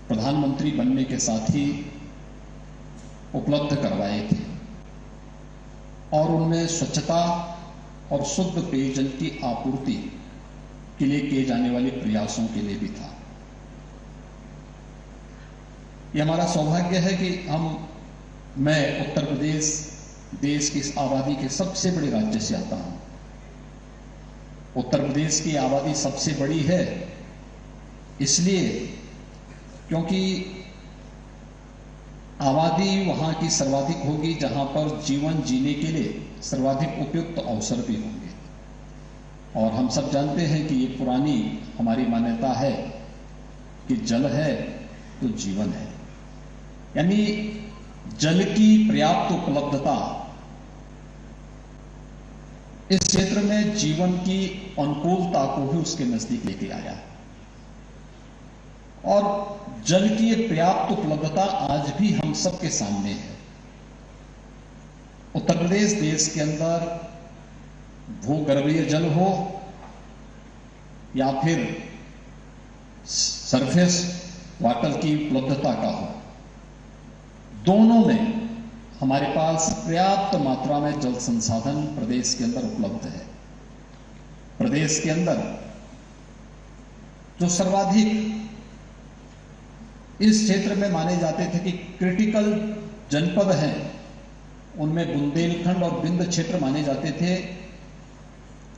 प्रधानमंत्री बनने के साथ ही उपलब्ध करवाए थे और उनमें स्वच्छता और शुद्ध पेयजल की आपूर्ति के लिए किए जाने वाले प्रयासों के लिए भी था। यह हमारा सौभाग्य है कि मैं उत्तर प्रदेश देश की इस आबादी के सबसे बड़े राज्य से आता हूं। उत्तर प्रदेश की आबादी सबसे बड़ी है इसलिए क्योंकि आबादी वहां की सर्वाधिक होगी जहां पर जीवन जीने के लिए सर्वाधिक उपयुक्त अवसर भी होंगे। और हम सब जानते हैं कि ये पुरानी हमारी मान्यता है कि जल है तो जीवन है, यानी जल की पर्याप्त उपलब्धता इस क्षेत्र में जीवन की अनुकूलता को भी उसके नजदीक लेके आया और जल की ये पर्याप्त उपलब्धता आज भी हम सबके सामने है। उत्तर प्रदेश देश के अंदर भूगर्भीय जल हो या फिर सरफेस वाटर की उपलब्धता का हो, दोनों में हमारे पास पर्याप्त मात्रा में जल संसाधन प्रदेश के अंदर उपलब्ध है। प्रदेश के अंदर जो सर्वाधिक इस क्षेत्र में माने जाते थे कि क्रिटिकल जनपद हैं, उनमें बुंदेलखंड और बिंद क्षेत्र माने जाते थे,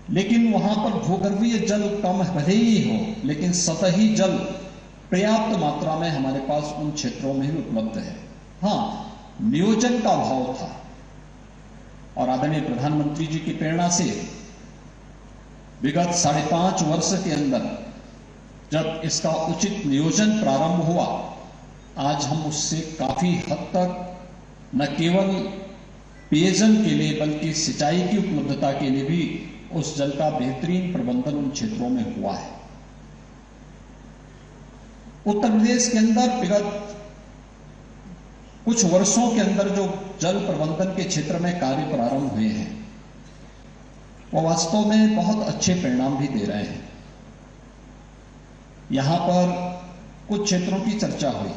लेकिन वहां पर भूगर्भीय जल कम भले ही हो लेकिन सतही जल पर्याप्त मात्रा में हमारे पास उन क्षेत्रों में भी उपलब्ध है। हां, नियोजन का अभाव था और आदरणीय प्रधानमंत्री जी की प्रेरणा से विगत 5.5 वर्ष के अंदर जब इसका उचित नियोजन प्रारंभ हुआ, आज हम उससे काफी हद तक न केवल पेयजल के लिए बल्कि सिंचाई की उपलब्धता के लिए भी उस जल का बेहतरीन प्रबंधन उन क्षेत्रों में हुआ है। उत्तर प्रदेश के अंदर विगत कुछ वर्षों के अंदर जो जल प्रबंधन के क्षेत्र में कार्य प्रारंभ हुए हैं वो वास्तव में बहुत अच्छे परिणाम भी दे रहे हैं। यहां पर कुछ क्षेत्रों की चर्चा हुई।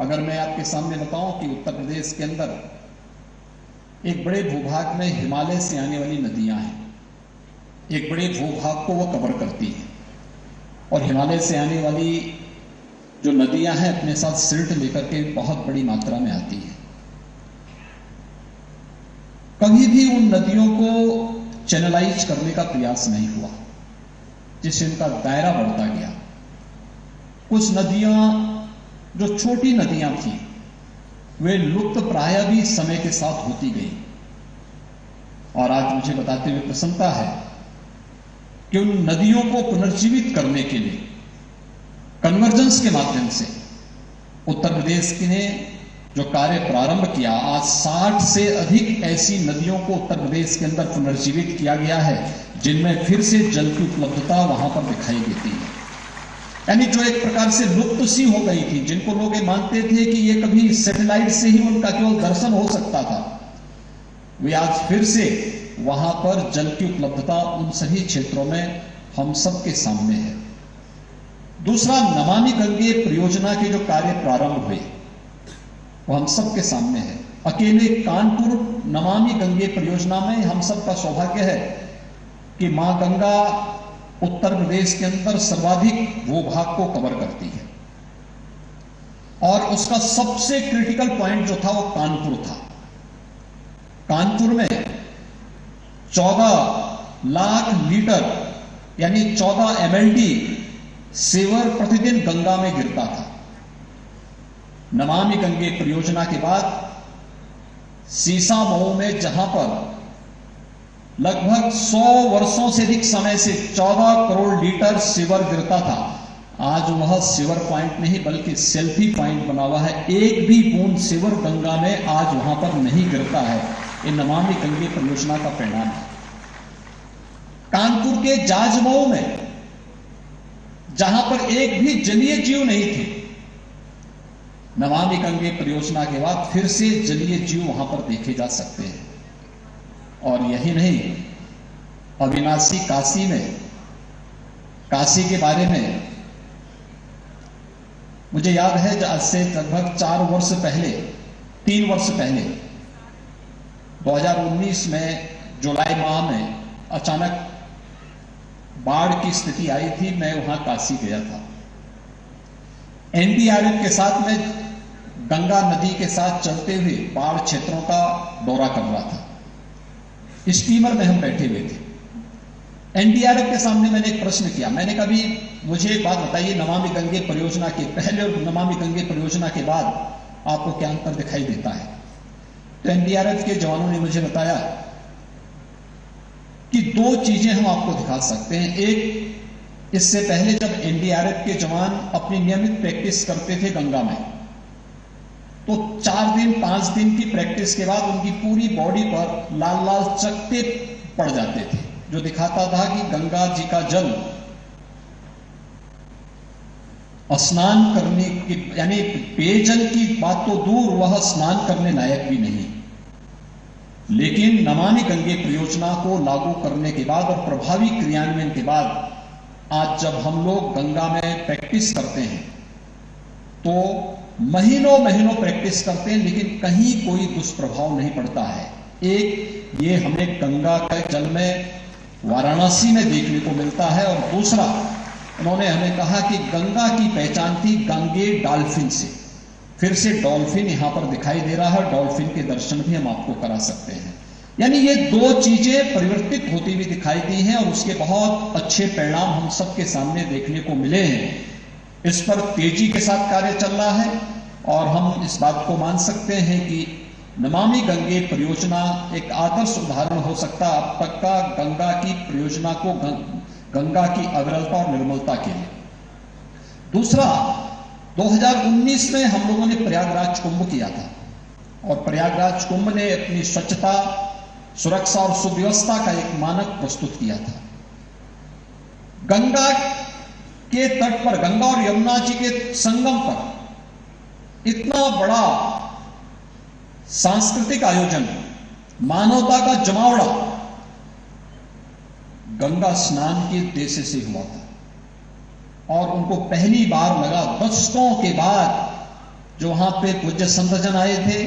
अगर मैं आपके सामने बताऊं कि उत्तर प्रदेश के अंदर एक बड़े भूभाग में हिमालय से आने वाली नदियां हैं, एक बड़े भूभाग को वो कवर करती हैं और हिमालय से आने वाली जो नदियां हैं अपने साथ सिल्ट लेकर के बहुत बड़ी मात्रा में आती है। कभी भी उन नदियों को चैनलाइज करने का प्रयास नहीं हुआ, जिससे उनका दायरा बढ़ता गया। कुछ नदियां जो छोटी नदियां थी वे लुप्त प्राय भी समय के साथ होती गई और आज मुझे बताते हुए प्रसन्नता है कि उन नदियों को पुनर्जीवित करने के लिए कन्वर्जेंस के माध्यम से उत्तर प्रदेश ने जो कार्य प्रारंभ किया, आज 60 से अधिक ऐसी नदियों को उत्तर प्रदेश के अंदर पुनर्जीवित किया गया है जिनमें फिर से जल की उपलब्धता वहां पर दिखाई देती है। यानी जो एक प्रकार से लुप्त सी हो गई थी, जिनको लोग ये मानते थे कि ये कभी सैटेलाइट से ही उनका केवल दर्शन हो सकता था, वे आज फिर से वहां पर जल की उपलब्धता उन सभी क्षेत्रों में हम सबके सामने है। दूसरा, नमामि गंगे परियोजना के जो कार्य प्रारंभ हुए वो हम सबके सामने है। अकेले कानपुर नमामि गंगे परियोजना में हम सबका सौभाग्य है कि मां गंगा उत्तर प्रदेश के अंदर सर्वाधिक भूभाग को कवर करती है और उसका सबसे क्रिटिकल पॉइंट जो था वो कानपुर था। कानपुर में 14 लाख लीटर यानी 14 MLD सेवर प्रतिदिन गंगा में गिरता था। नमामि गंगे परियोजना के बाद सीसामऊ में जहां पर लगभग 100 वर्षों से अधिक समय से 14 करोड़ लीटर सीवर गिरता था, आज वह सीवर पॉइंट नहीं बल्कि सेल्फी पॉइंट बना हुआ है। एक भी बूंद सीवर गंगा में आज वहां पर नहीं गिरता है। ये नमामि गंगे परियोजना का परिणाम है। कानपुर के जाजमऊ में जहां पर एक भी जलीय जीव नहीं थे, नमामि गंगे परियोजना के बाद फिर से जलीय जीव वहां पर देखे जा सकते हैं। और यही नहीं, अविनाशी काशी में, काशी के बारे में मुझे याद है आज से लगभग 3 वर्ष पहले 2019 में जुलाई माह में अचानक बाढ़ की स्थिति आई थी। मैं वहां काशी गया था। एनडीआरएफ के साथ में गंगा नदी के साथ चलते हुए बाढ़ क्षेत्रों का दौरा कर रहा था। स्टीमर में हम बैठे हुए थे। एनडीआरएफ के सामने मैंने एक प्रश्न किया। मैंने कहा भी मुझे एक बात बताइए, नमामि गंगे परियोजना के पहले और नमामि गंगे परियोजना के बाद आपको क्या अंतर दिखाई देता है? तो एनडीआरएफ के जवानों ने मुझे बताया कि 2 चीजें हम आपको दिखा सकते हैं। एक, इससे पहले जब एनडीआरएफ के जवान अपनी नियमित प्रैक्टिस करते थे गंगा में, तो 4 दिन 5 दिन की प्रैक्टिस के बाद उनकी पूरी बॉडी पर लाल लाल चकत्ते पड़ जाते थे, जो दिखाता था कि गंगा जी का जल स्नान करने की, यानी पेयजल की बात तो दूर, वह स्नान करने लायक भी नहीं। लेकिन नमामि गंगे परियोजना को लागू करने के बाद और प्रभावी क्रियान्वयन के बाद आज जब हम लोग गंगा में प्रैक्टिस करते हैं तो महीनों महीनों प्रैक्टिस करते हैं, लेकिन कहीं कोई दुष्प्रभाव नहीं पड़ता है। एक, ये हमें गंगा के जल में वाराणसी में देखने को मिलता है, और दूसरा, उन्होंने हमें कहा कि गंगा की पहचान थी गंगे डॉल्फिन से। फिर से डॉल्फिन यहां पर दिखाई दे रहा है, डॉल्फिन के दर्शन भी हम आपको करा सकते हैं। यानी ये 2 चीजें परिवर्तित होती हुई दिखाई दी हैं और उसके बहुत अच्छे परिणाम हम सबके सामने देखने को मिले हैं। इस पर तेजी के साथ कार्य चल रहा है और हम इस बात को मान सकते हैं कि नमामि गंगे परियोजना एक आदर्श उदाहरण हो सकता है अब तक का गंगा की परियोजना को, गंगा की अविरलता और निर्मलता के लिए। दूसरा, 2019 में हम लोगों ने प्रयागराज कुंभ किया था और प्रयागराज कुंभ ने अपनी स्वच्छता, सुरक्षा और सुव्यवस्था का एक मानक प्रस्तुत किया था। गंगा के तट पर, गंगा और यमुना जी के संगम पर इतना बड़ा सांस्कृतिक आयोजन, मानवता का जमावड़ा गंगा स्नान के उद्देश्य से हुआ था और उनको पहली बार लगा, दशकों के बाद जो वहां पे पूज्य संतजन आए थे,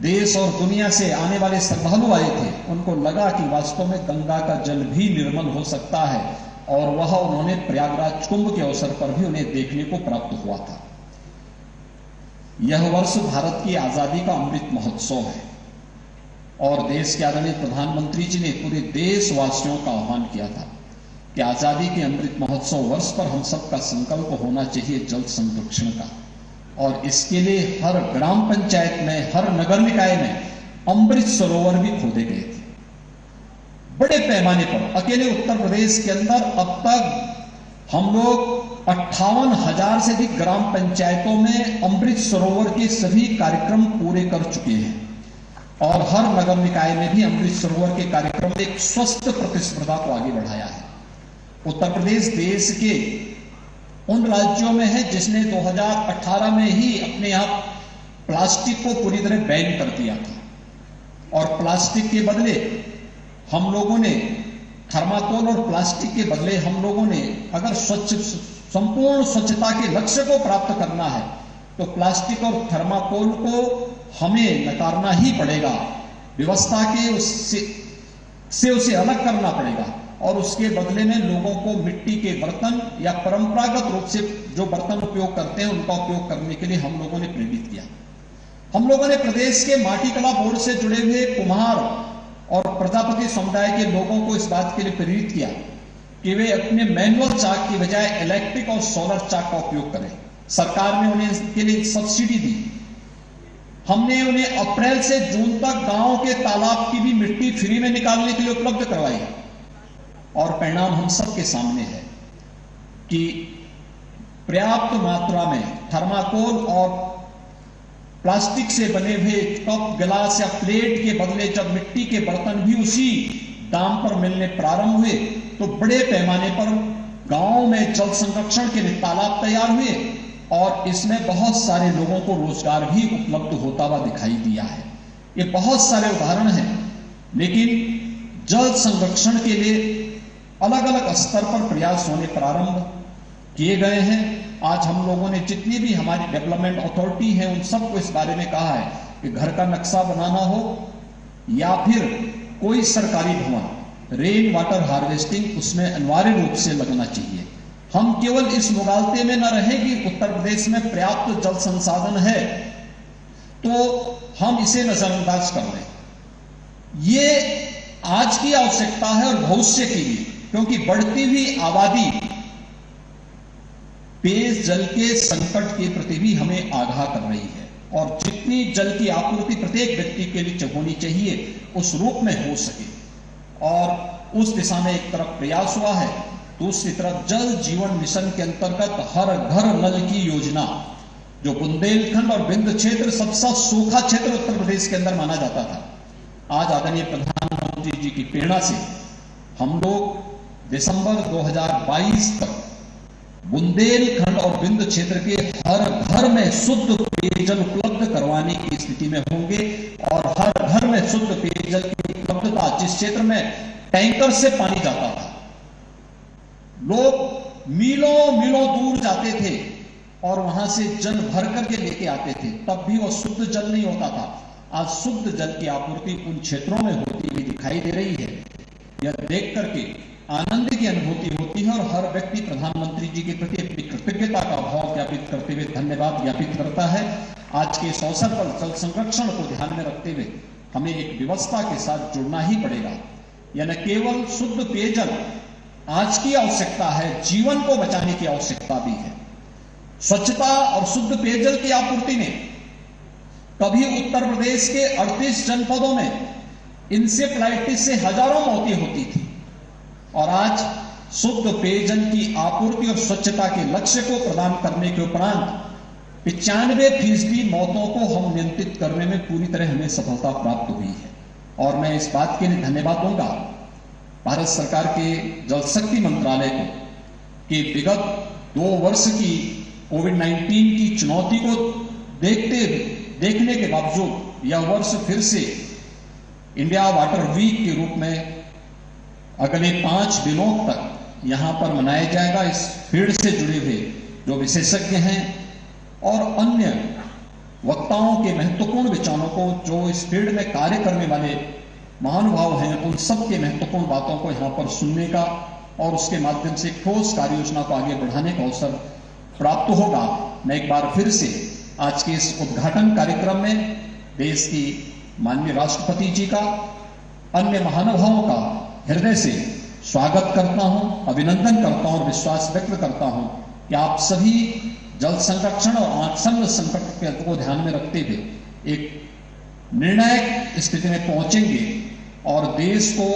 देश और दुनिया से आने वाले श्रद्धालु आए थे, उनको लगा कि वास्तव में गंगा का जल भी निर्मल हो सकता है और वह उन्होंने प्रयागराज कुंभ के अवसर पर भी उन्हें देखने को प्राप्त हुआ था। यह वर्ष भारत की आजादी का अमृत महोत्सव है और देश के आदरणीय प्रधानमंत्री जी ने पूरे देशवासियों का आह्वान किया था कि आजादी के अमृत महोत्सव वर्ष पर हम सबका संकल्प होना चाहिए जल संरक्षण का, और इसके लिए हर ग्राम पंचायत में, हर नगर निकाय में अमृत सरोवर भी खोदे गए थे बड़े पैमाने पर। अकेले उत्तर प्रदेश के अंदर अब तक हम लोग 58,000 से अधिक ग्राम पंचायतों में अमृत सरोवर के सभी कार्यक्रम पूरे कर चुके हैं और हर नगर निकाय में भी अमृत सरोवर के कार्यक्रम में एक स्वस्थ प्रतिस्पर्धा को आगे बढ़ाया है। उत्तर प्रदेश देश के उन राज्यों में है जिसने 2018 में ही अपने यहां प्लास्टिक को पूरी तरह बैन कर दिया था और प्लास्टिक के बदले हम लोगों ने थर्माकोल, और प्लास्टिक के बदले हम लोगों ने, अगर संपूर्ण स्वच्छता के लक्ष्य को प्राप्त करना है तो प्लास्टिक और थर्माकोल को हमें नकारना ही पड़ेगा, व्यवस्था के उससे उसे अलग करना पड़ेगा और उसके बदले में लोगों को मिट्टी के बर्तन या परंपरागत रूप से जो बर्तन उपयोग करते हैं उनका उपयोग करने के लिए हम लोगों ने प्रेरित किया। हम लोगों ने प्रदेश के माटी कला बोर्ड से जुड़े हुए कुम्हार और प्रजापति समुदाय के लोगों को इस बात के लिए प्रेरित किया कि वे अपने मैनुअल चाक की बजाय इलेक्ट्रिक और सोलर चाक का उपयोग करें। सरकार ने उन्हें इसके लिए सब्सिडी दी। हमने उन्हें अप्रैल से जून तक गांव के तालाब की भी मिट्टी फ्री में निकालने के लिए उपलब्ध करवाई और परिणाम हम सबके सामने है कि पर्याप्त मात्रा में थर्माकोल और प्लास्टिक से बने हुए कप, गिलास या प्लेट के बदले जब मिट्टी के बर्तन भी उसी दाम पर मिलने प्रारंभ हुए तो बड़े पैमाने पर गांवों में जल संरक्षण के लिए तालाब तैयार हुए और इसमें बहुत सारे लोगों को रोजगार भी उपलब्ध होता हुआ दिखाई दिया है। ये बहुत सारे उदाहरण हैं, लेकिन जल संरक्षण के लिए अलग अलग स्तर पर प्रयास होने प्रारंभ किए गए हैं आज हम लोगों ने जितनी भी हमारी डेवलपमेंट अथॉरिटी है उन सबको इस बारे में कहा है कि घर का नक्शा बनाना हो या फिर कोई सरकारी भवन, रेन वाटर हार्वेस्टिंग उसमें अनिवार्य रूप से लगना चाहिए। हम केवल इस मुगालते में न रहे कि उत्तर प्रदेश में पर्याप्त जल संसाधन है तो हम इसे नजरअंदाज कर लें। ये आज की आवश्यकता है और भविष्य की भी, क्योंकि बढ़ती हुई आबादी पेयजल के संकट के प्रति भी हमें आगाह कर रही है और जितनी जल की आपूर्ति प्रत्येक व्यक्ति के लिए होनी चाहिए उस रूप में हो सके, और उस दिशा में एक तरफ प्रयास हुआ है, दूसरी तरफ जल जीवन मिशन के अंतर्गत हर घर नल की योजना, जो बुंदेलखंड और विंध्य क्षेत्र सबसे सूखा क्षेत्र उत्तर प्रदेश के अंदर माना जाता था, आज आदरणीय प्रधानमंत्री जी की प्रेरणा से हम लोग दिसंबर 2022 तक बुंदेलखंड और विंध्य क्षेत्र के हर घर में शुद्ध पेयजल उपलब्ध करवाने की स्थिति में होंगे और हर घर में शुद्ध पेयजल की उपलब्धता, जिस क्षेत्र में टैंकर से पानी जाता था, लोग मीलों मीलों दूर जाते थे और वहां से जल भर करके लेके आते थे, तब भी वह शुद्ध जल नहीं होता था। आज शुद्ध जल की आपूर्ति उन क्षेत्रों में होती हुई दिखाई दे रही है। यह देख करके आनंद की अनुभूति होती है और हर व्यक्ति प्रधानमंत्री जी के प्रति अपनी कृतज्ञता का भाव ज्ञापित करते हुए धन्यवाद ज्ञापित करता है। आज के इस अवसर पर जल संरक्षण को ध्यान में रखते हुए हमें एक व्यवस्था के साथ जुड़ना ही पड़ेगा। यह न केवल शुद्ध पेयजल आज की आवश्यकता है, जीवन को बचाने की आवश्यकता भी है। स्वच्छता और शुद्ध पेयजल की आपूर्ति में कभी उत्तर प्रदेश के 38 जनपदों में इंसेफ्लाइटिस से हजारों मौतें होती थी और आज शुद्ध पेयजल की आपूर्ति और स्वच्छता के लक्ष्य को प्रदान करने के उपरांत 95% मौतों को हम नियंत्रित करने में पूरी तरह हमें सफलता प्राप्त हुई है। और मैं इस बात के लिए धन्यवाद दूंगा भारत सरकार के जल शक्ति मंत्रालय को कि विगत 2 वर्ष की कोविड-19 की चुनौती को देखने के बावजूद यह वर्ष फिर से इंडिया वाटर वीक के रूप में अगले 5 दिनों तक यहां पर मनाया जाएगा। इस फील्ड से जुड़े हुए जो विशेषज्ञ हैं और अन्य वक्ताओं के महत्वपूर्ण विचारों को, जो इस फील्ड में कार्य करने वाले महानुभाव हैं, उन सब के महत्वपूर्ण बातों को यहां पर सुनने का और उसके माध्यम से ठोस कार्य योजना को आगे बढ़ाने का अवसर प्राप्त होगा। मैं एक बार फिर से आज के इस उद्घाटन कार्यक्रम में देश की माननीय राष्ट्रपति जी का, अन्य महानुभावों का हृदय से स्वागत करता हूं, अभिनंदन करता हूं और विश्वास व्यक्त करता हूं कि आप सभी जल संरक्षण और आसन्न संकट को ध्यान में रखते हुए एक निर्णायक स्थिति में पहुंचेंगे और देश को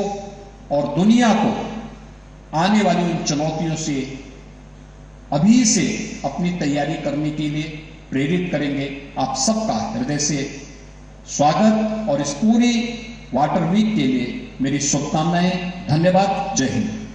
और दुनिया को आने वाली उन चुनौतियों से अभी से अपनी तैयारी करने के लिए प्रेरित करेंगे। आप सबका हृदय से स्वागत और इस पूरी वाटर वीक के लिए मेरी शुभकामनाएं। धन्यवाद। जय हिंद।